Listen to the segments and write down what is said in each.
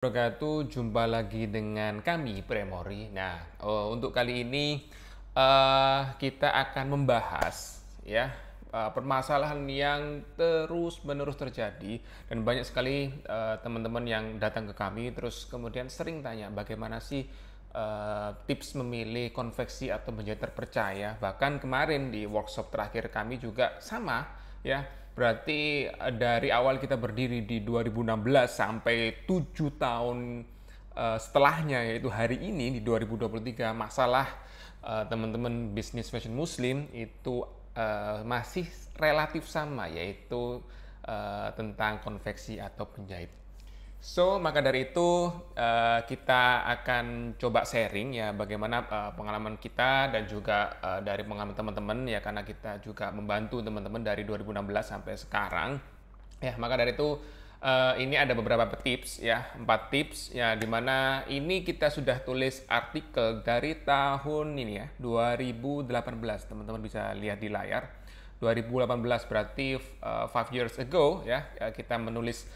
Wabarakatuh, jumpa lagi dengan kami Premori. Nah, untuk kali ini kita akan membahas ya permasalahan yang terus-menerus terjadi dan banyak sekali teman-teman yang datang ke kami terus kemudian sering tanya bagaimana sih tips memilih konveksi atau menjahit terpercaya. Bahkan kemarin di workshop terakhir kami juga sama ya. Berarti dari awal kita berdiri di 2016 sampai 7 tahun setelahnya yaitu hari ini di 2023 masalah teman-teman bisnis fashion muslim itu masih relatif sama yaitu tentang konveksi atau penjahit. So, maka dari itu kita akan coba sharing ya bagaimana pengalaman kita dan juga dari pengalaman teman-teman ya karena kita juga membantu teman-teman dari 2016 sampai sekarang. Ya, maka dari itu ini ada beberapa tips ya, 4 tips ya dimana ini kita sudah tulis artikel dari tahun ini ya, 2018. Teman-teman bisa lihat di layar. 2018 berarti 5 years ago ya kita menulis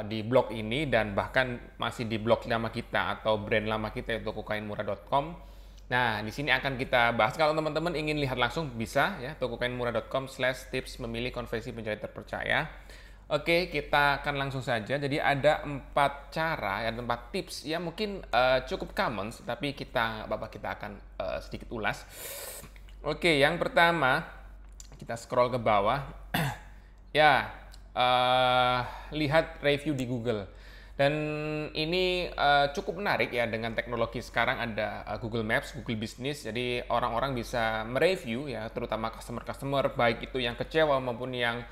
di blog ini dan bahkan masih di blog lama kita atau brand lama kita yaitu kokainmurah.com. Nah, di sini akan kita bahas. Kalau teman-teman ingin lihat langsung bisa ya kokainmurah.com/tips memilih konveksi penjahit terpercaya. Oke, kita akan langsung saja. Jadi ada 4 cara ya, 4 tips ya mungkin cukup common, tapi kita akan sedikit ulas. Oke, yang pertama kita scroll ke bawah. Ya, lihat review di Google. Dan ini cukup menarik ya dengan teknologi sekarang ada Google Maps, Google Business. Jadi orang-orang bisa mereview ya, terutama customer-customer baik itu yang kecewa maupun yang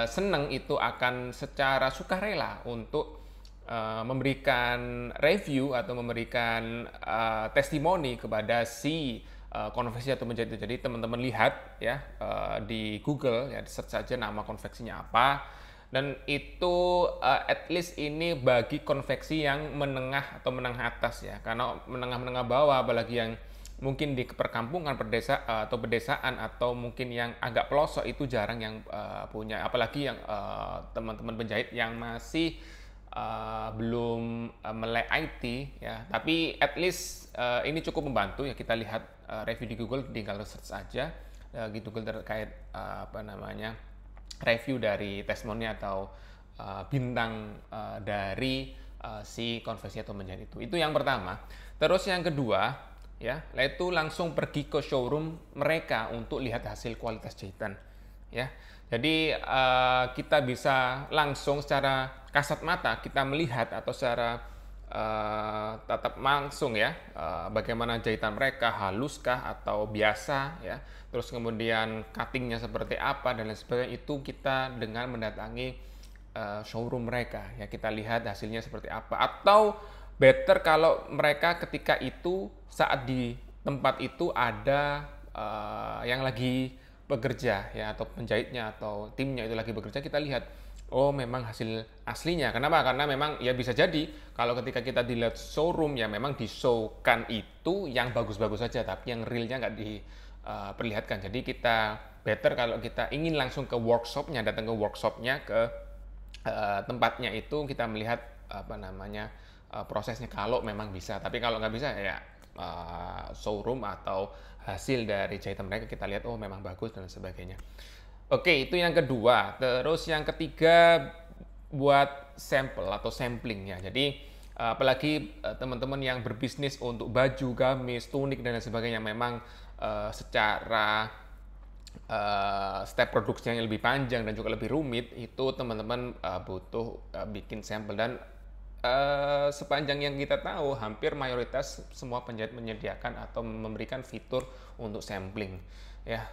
senang itu akan secara sukarela untuk memberikan review atau memberikan testimoni kepada si konveksi atau menjahit itu. Jadi teman-teman lihat ya di Google ya search saja nama konveksinya apa. Dan itu at least ini bagi konveksi yang menengah atau menengah atas ya. Karena menengah-menengah bawah apalagi yang mungkin di perkampungan, atau pedesaan atau mungkin yang agak pelosok itu jarang yang punya. Apalagi yang teman-teman penjahit yang masih belum melek IT ya. Tapi at least ini cukup membantu ya kita lihat review di Google tinggal search aja di Google terkait review dari testimoni atau bintang dari si konveksi atau menjahit itu. Itu yang pertama. Terus yang kedua, ya, yaitu langsung pergi ke showroom mereka untuk lihat hasil kualitas jahitan. Ya, jadi kita bisa langsung secara kasat mata kita melihat atau secara tatap langsung ya bagaimana jahitan mereka, haluskah atau biasa ya, terus kemudian cuttingnya seperti apa dan lain sebagainya. Itu kita dengan mendatangi showroom mereka ya, kita lihat hasilnya seperti apa. Atau better kalau mereka ketika itu saat di tempat itu ada yang lagi bekerja ya, atau penjahitnya atau timnya itu lagi bekerja, kita lihat oh memang hasil aslinya. Kenapa? Karena memang ya bisa jadi kalau ketika kita dilihat showroom ya memang di-show-kan itu yang bagus-bagus saja tapi yang realnya nggak diperlihatkan. Jadi kita better kalau kita ingin langsung ke workshopnya, datang ke workshopnya, ke tempatnya itu kita melihat prosesnya kalau memang bisa. Tapi kalau nggak bisa ya showroom atau hasil dari jahitan mereka kita lihat oh memang bagus dan sebagainya. Oke, itu yang kedua. Terus yang ketiga buat sampel atau sampling ya. Jadi apalagi teman-teman yang berbisnis untuk baju, gamis, tunik dan lain sebagainya memang secara step produksinya yang lebih panjang dan juga lebih rumit, itu teman-teman butuh bikin sampel. Dan sepanjang yang kita tahu hampir mayoritas semua penjahit menyediakan atau memberikan fitur untuk sampling ya.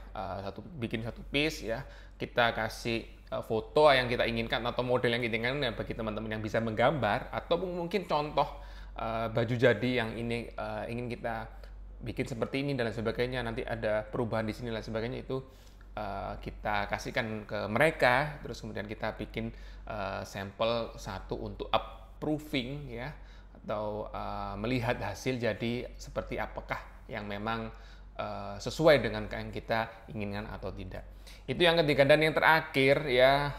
Bikin satu piece ya, kita kasih foto yang kita inginkan atau model yang kita inginkan ya, bagi teman-teman yang bisa menggambar atau mungkin contoh baju jadi yang ini ingin kita bikin seperti ini dan lain sebagainya, nanti ada perubahan di sini dan lain sebagainya, itu kita kasihkan ke mereka. Terus kemudian kita bikin sampel satu untuk approving ya, atau melihat hasil jadi seperti apakah yang memang sesuai dengan yang kita inginkan atau tidak. Itu yang ketiga. Dan yang terakhir ya,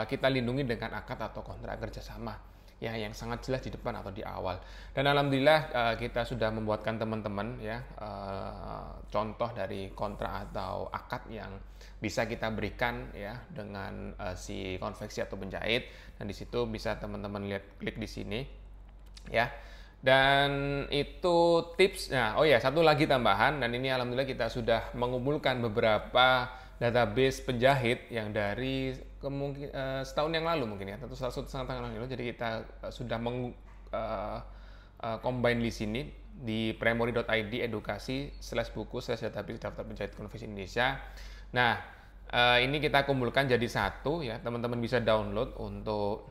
kita lindungi dengan akad atau kontrak kerjasama. ya yang sangat jelas di depan atau di awal. Dan alhamdulillah kita sudah membuatkan teman-teman ya contoh dari kontrak atau akad yang bisa kita berikan ya dengan si konveksi atau penjahit, dan di situ bisa teman-teman lihat, klik di sini ya. Dan itu tipsnya. Oh ya, satu lagi tambahan, dan ini alhamdulillah kita sudah mengumpulkan beberapa database penjahit yang dari setahun yang lalu mungkin ya, atau 1,5 tahun yang lalu. Jadi kita sudah combine di sini di premory.id edukasi/buku/database daftar penjahit konveksi Indonesia. Nah, ini kita kumpulkan jadi satu ya, teman-teman bisa download untuk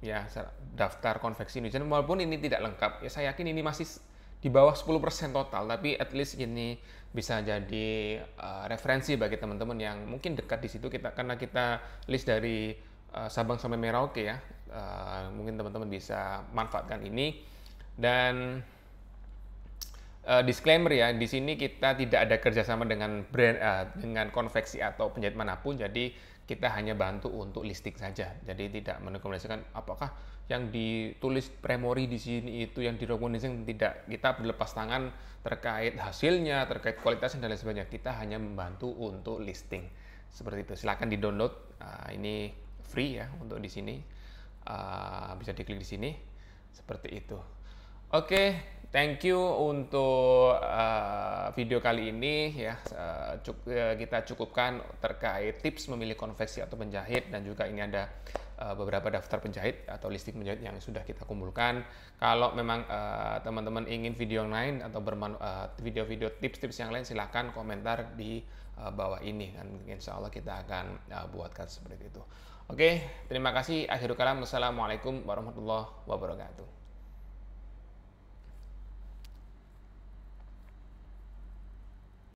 ya daftar konveksi Indonesia. Walaupun ini tidak lengkap ya, saya yakin ini masih di bawah 10% total, tapi at least ini bisa jadi referensi bagi teman-teman yang mungkin dekat di situ. Karena kita list dari Sabang sampai Merauke ya, mungkin teman-teman bisa manfaatkan ini. Dan disclaimer ya, di sini kita tidak ada kerjasama dengan brand, dengan konveksi atau penjahit manapun. Jadi kita hanya bantu untuk listing saja. Jadi tidak merekomendasikan apakah yang ditulis Premory di sini itu yang direkomendasikan, tidak. Kita berlepas tangan terkait hasilnya, terkait kualitasnya dan lain sebagainya. Kita hanya membantu untuk listing. Seperti itu. Silakan di-download. Ini free ya untuk di sini. Bisa diklik di sini. Seperti itu. Oke, thank you untuk video kali ini ya. Kita cukupkan terkait tips memilih konveksi atau penjahit, dan juga ini ada beberapa daftar penjahit atau listing penjahit yang sudah kita kumpulkan. Kalau memang teman-teman ingin video yang lain atau video-video tips-tips yang lain, silahkan komentar di bawah ini, dan insya Allah kita akan buatkan seperti itu. Oke, terima kasih. Akhirul kalam. Wassalamualaikum warahmatullahi wabarakatuh.